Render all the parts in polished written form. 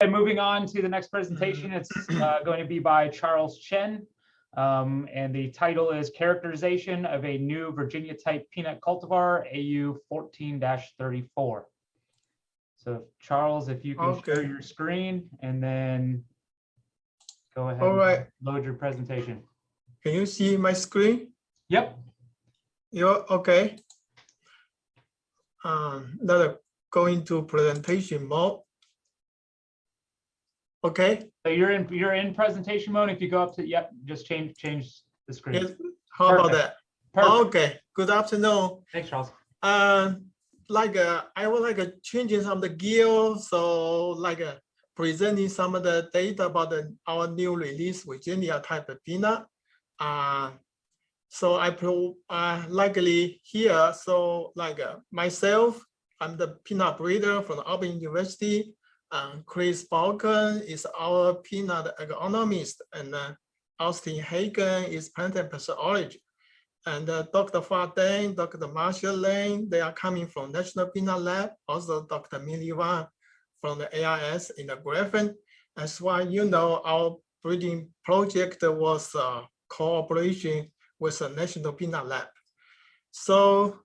And moving on to the next presentation, it's going to be by Charles Chen. And the title is Characterization of a New Virginia Type Peanut Cultivar, AU14-34. So Charles, if you can share your screen and then go ahead and load your presentation. Can you see my screen? Yep. You're okay. Now go into presentation mode. Okay. So you're in presentation mode. If you go up to just change the screen. Yes. How about that? Perfect. Okay. Good afternoon. Thanks, Charles. I would changing some of the gear, so presenting some of the data about our new release Virginia type of peanut. So I likely here. So myself, I'm the peanut breeder from Auburn University. Chris Balkan is our peanut agronomist, and Austin Hagen is plant and pathology. And Dr. Fadeng, Dr. Marshall Lane, they are coming from National Peanut Lab. Also, Dr. Millie Wang from the ARS in the Griffin. As well, our breeding project was cooperation with the National Peanut Lab. So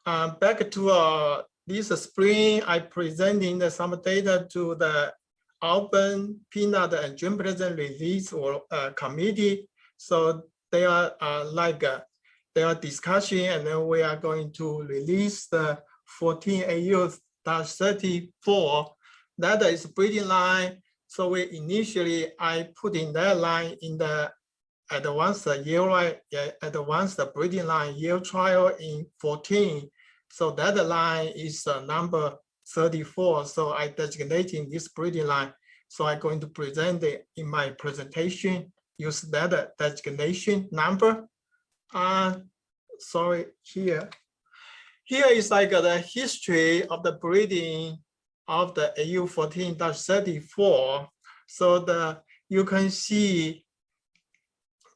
back to this spring, I presenting some data to the Auburn Peanut and Germplasm Release Committee. So they are they are discussing, and then we are going to release the 14 AU-34. That is breeding line. So I put in that line in the advanced breeding line yield trial in 14. So that line is number 34. So I designating this breeding line. So I'm going to present it in my presentation. Use that designation number. Sorry, here is the history of the breeding of the AU14-34. So you can see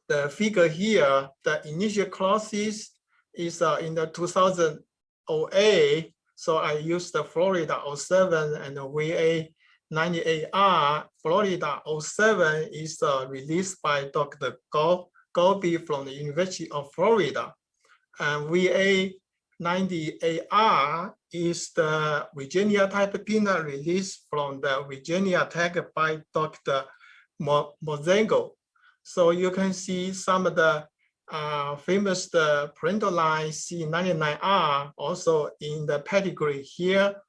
the figure here. The initial classes is in the 2008. So I used the Florida 07 and the VA 98R. Florida 07 is released by Dr. Gorbet from the University of Florida. And VA 98R is the Virginia type peanut released from the Virginia Tech by Dr. Mozingo. So you can see some of the famous parental line C99R also in the pedigree here.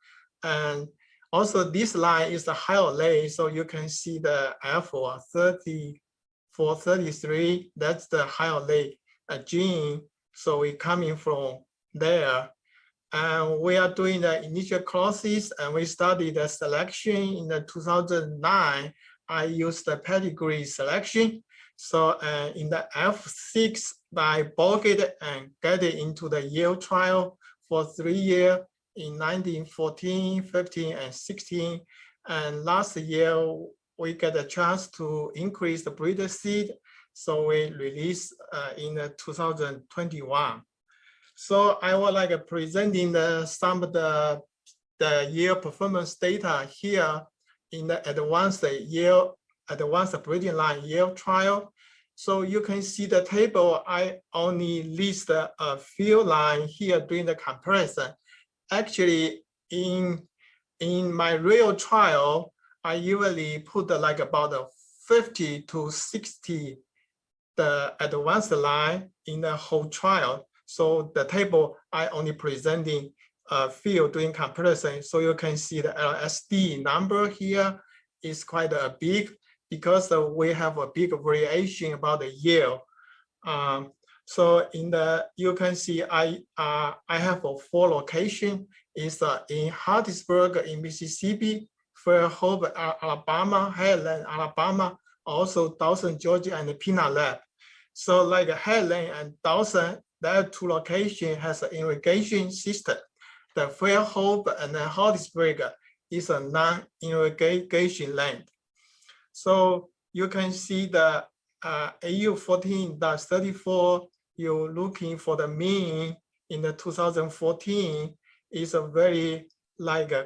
And also this line is the higher lay. So you can see the F433, that's the higher lay gene. So we're coming from there. And we are doing the initial classes, and we studied the selection in the 2009. I used the pedigree selection. So in the F6, I bulked it and get it into the yield trial for 3 years in 1914, 15, and 16. And last year, we get a chance to increase the breeder seed. So we released in 2021. So I would presenting some of the yield performance data here in the advanced breeding line yield trial. So you can see the table. I only list a few lines here during the comparison. Actually, in my real trial, I usually put about 50 to 60 the advanced line in the whole trial. So the table, I only presenting a few during comparison. So you can see the LSD number here is quite big because we have a big variation about the yield. So you can see I have 4 locations. It's in Hattiesburg in Mississippi, Fairhope, Alabama, Heartland, Alabama, also Dawson, Georgia, and the Peanut Lab. So Heartland and Dawson, that 2 locations has an irrigation system. The Fairhope and the Hattiesburg is a non-irrigation land. So you can see the AU14-34, you're looking for the mean in the 2014 is a very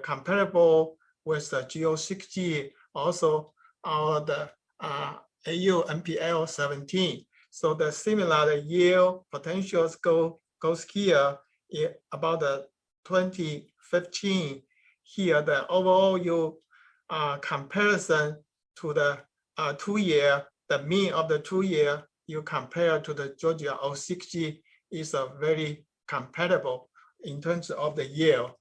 comparable with the G06G also our the AU NPL17. So the similar yield potentials goes here about the 2015. Here the overall yield comparison to the 2-year, the mean of the 2-year you compare to the Georgia 060 is a very compatible in terms of the yield.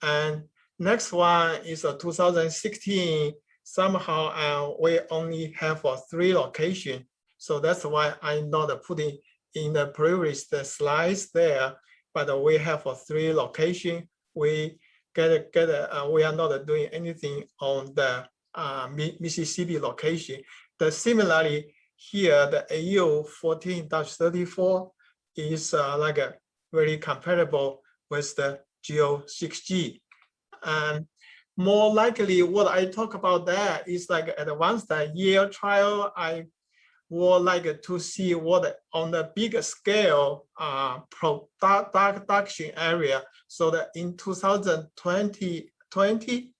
And next one is a 2016. Somehow we only have 3 locations. So that's why I'm not putting in the previous slides there, but we have 3 locations. We we are not doing anything on the Mississippi location. Similarly, here the AU14-34 is like a very compatible with the G06G. And more likely, what I talk about that is like advanced yield trial. I would like to see what on the bigger scale production area. So that in 2020,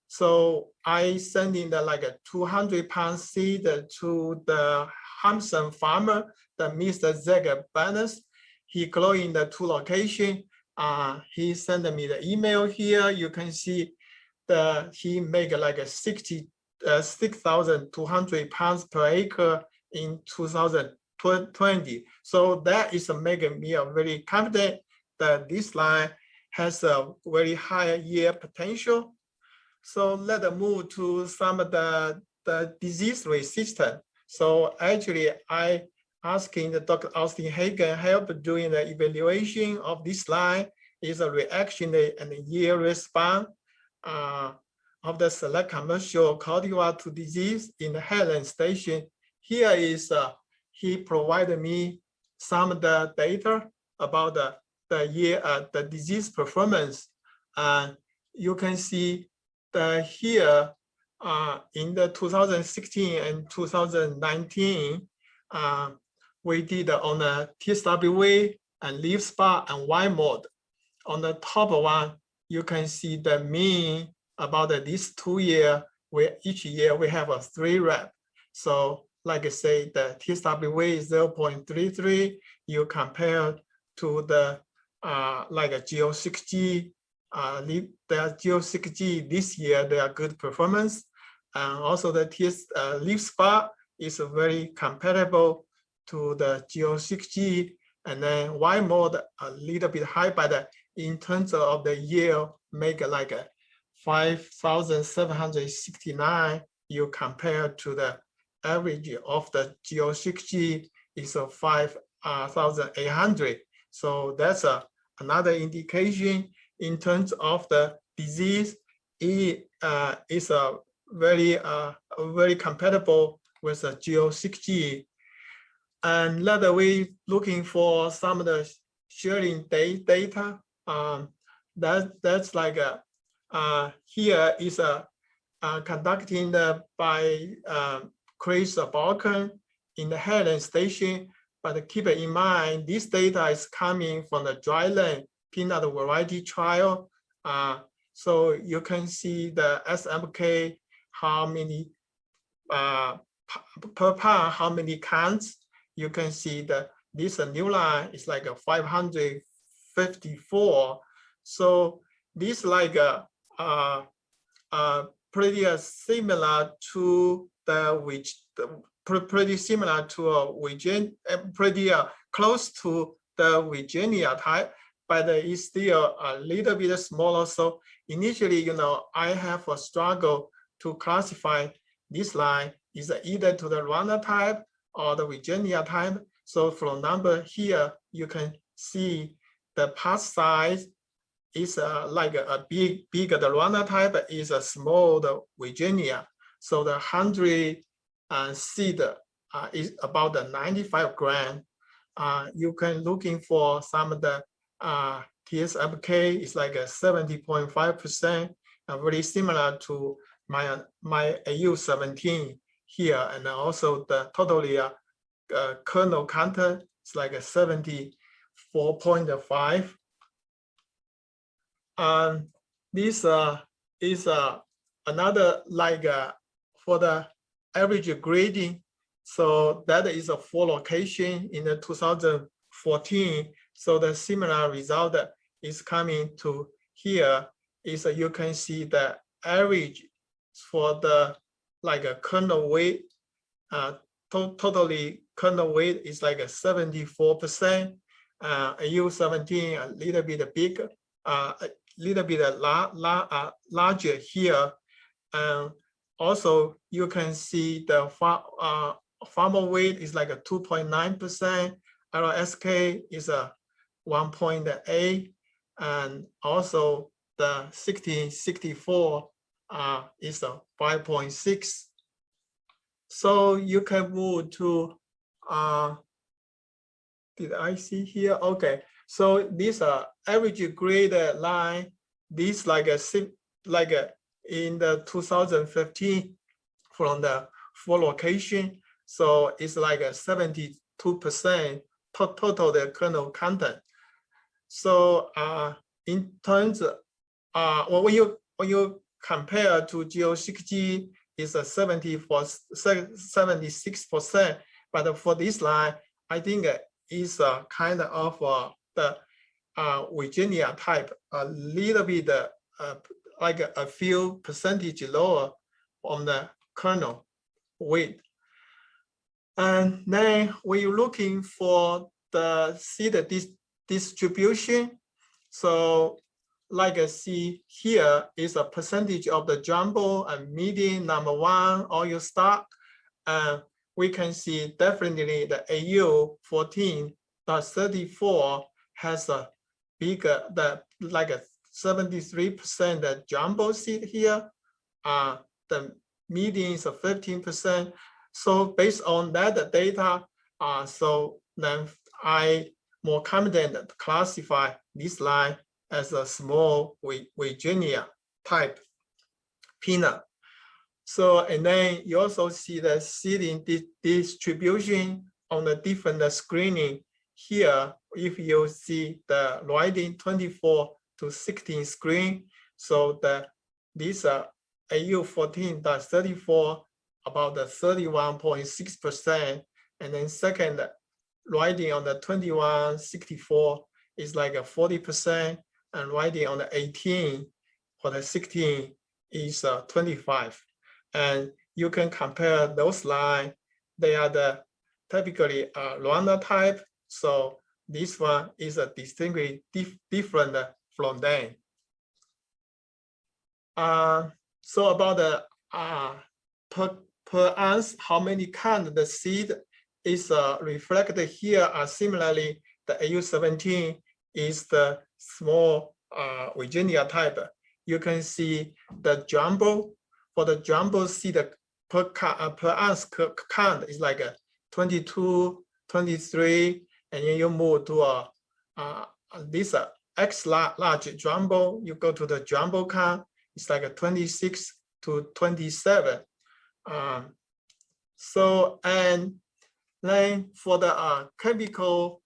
so I send in the like a 200-pound seed to the Hampson farmer, the Mr. Zeg Barnes. He grow in the 2 locations. He sent me the email here. You can see he make like a 6,200 pounds per acre in 2020. So that is making me very confident that this line has a very high yield potential. So let's move to some of the disease resistance. So actually, I asking the Dr. Austin Hagen help doing the evaluation of this line is a reaction and yield response of the select commercial cultivar to disease in the Headland Station. Here is he provided me some of the data about the disease performance. You can see that here in the 2016 and 2019, we did on the TSWV and leaf spot and wight mode. On the top one, you can see the mean about this 2 year, where each year we have a 3 rep. So like I say, the TSWV is 0.33. You compare to the like a G06G, the G06G this year, they are good performance. And also the leaf spot is very compatible to the G06G, and then wight mode a little bit high, but in terms of the yield, make like a 5,769. You compare to the average of the G06G is a 5,800. So that's another indication in terms of the disease. It is a very compatible with the G06G. And that we looking for some of the sharing data. That's like here is conducting by Chris Balkan in the Headland Station. But keep in mind, this data is coming from the dryland peanut variety trial. So you can see the SMK, how many per pound, how many counts. You can see that this new line is like a 554. So this like pretty similar to pretty similar to pretty close to the Virginia type, but it's still a little bit smaller. So initially, I have a struggle to classify this line is either to the Rwanda type or the Virginia type. So from number here, you can see the part size is like a bigger the Rwanda type, is a small the Virginia. So the 100 seed is about the 95 gram. You can looking for some of the TSWV is like a 70.5%, very similar to my AU17 here, and also the totally kernel content is like a 74.5. This is another like for the average grading. So that is a 4 location in the 2014. So the similar result is coming to here is you can see the average for the like a kernel weight, totally kernel weight is like a 74%. AU17 a little bit bigger, a little bit larger here. Also, you can see the farmer weight is like a 2.9%. RSK is a 1.8, and also the 1664 is a 5.6. So you can move to did I see here? Okay, so these are average grade line. This like a in the 2015 from the 4 location. So it's like a 72% total the kernel content. So in terms of when you compare to G06G is a 76%, but for this line, I think is a kind of the Virginia type, a little bit like a few percentage lower on the kernel weight. And then when you're looking for the seed distribution, so like I see here is a percentage of the jumbo and medium number 1 oil stock. We can see definitely the AU14-34 has a bigger, like a 73% the jumbo seed here. The median is a 15%. So based on that data, so then I more confident to classify this line as a small Virginia type peanut. So, and then you also see the seeding distribution on the different screening here. If you see the riding 24 to 16 screen, so these are AU14-34 about the 31.6%, and then second riding on the 2164 is like a 40%, and riding on the 18 for the 16 is 25. And you can compare those lines. They are the typically Rwanda type. So this one is a distinctly different from them. So about the per ounce, how many kinds the seed is reflected here. Similarly, the AU17 is the small Virginia type. You can see the jumbo. For the jumbo seed per ounce count is like a 22, 23, and then you move to this X large jumbo. You go to the jumbo count, it's like a 26 to 27. So, and then for the chemical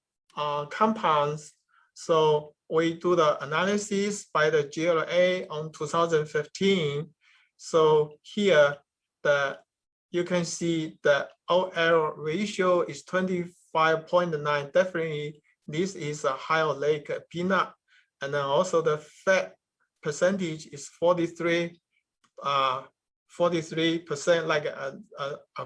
compounds, so we do the analysis by the GLA on 2015. So here, you can see the OL ratio is 25.9. Definitely, this is a high oleic peanut, and then also the fat percentage is 43%, like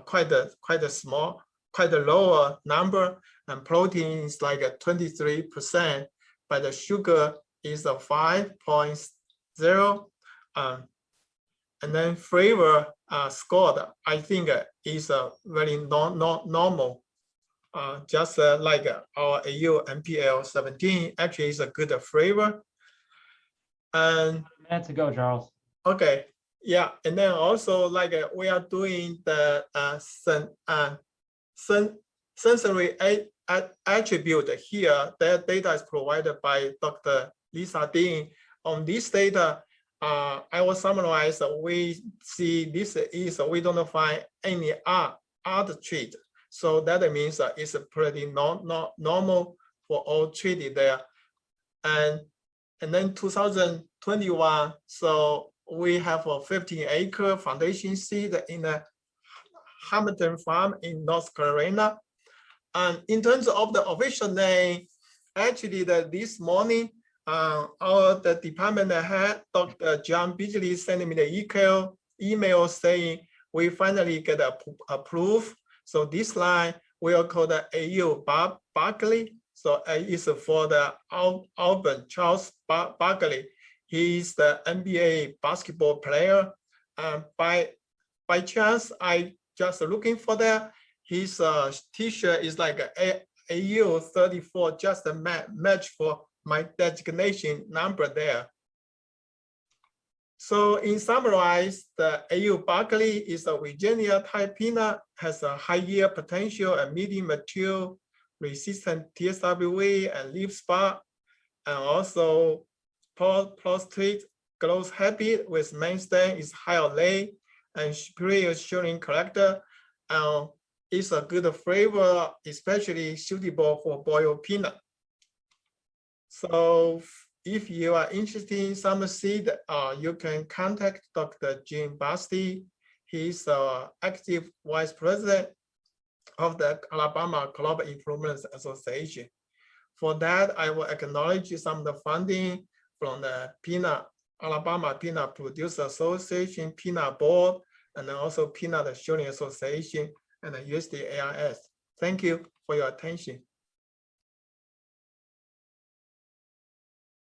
quite a small, quite a lower number, and protein is like a 23%, but the sugar is a 5.0. And then flavor scored, I think is a very normal, just like our AU MPL17 actually is a good flavor. And minutes ago, Charles. Okay, yeah, and then also like we are doing the sensory attribute here. That data is provided by Dr. Lisa Dean. On this data, I will summarize. We see this is we don't find any other trait, so that means it's pretty normal for all treated there. And then 2021, so we have a 15-acre foundation seed in a Hamilton farm in North Carolina. And in terms of the official name, actually this morning, the department head, Dr. John Beasley, sent me the email saying we finally get approved. So this line we'll call the AU Barkley. So it's for the Auburn, Charles Barkley. He's the NBA basketball player. By chance, I just looking for that. His t-shirt is like a AU34, just a match for my designation number there. So in summarize, the AU Barkley is a Virginia type peanut, has a high yield potential and medium mature, resistant TSWV and leaf spot, and also prostrate growth habit with main stem is higher lay and superior shooting character. It's a good flavor, especially suitable for boiled peanut. So if you are interested in some seed, you can contact Dr. Jim Basti. He's active vice president of the Alabama Crop Improvement Association. For that, I will acknowledge some of the funding from the Alabama Peanut Producer Association, Peanut Board, and then also Peanut Shooting Association, and the USDA ARS. Thank you for your attention.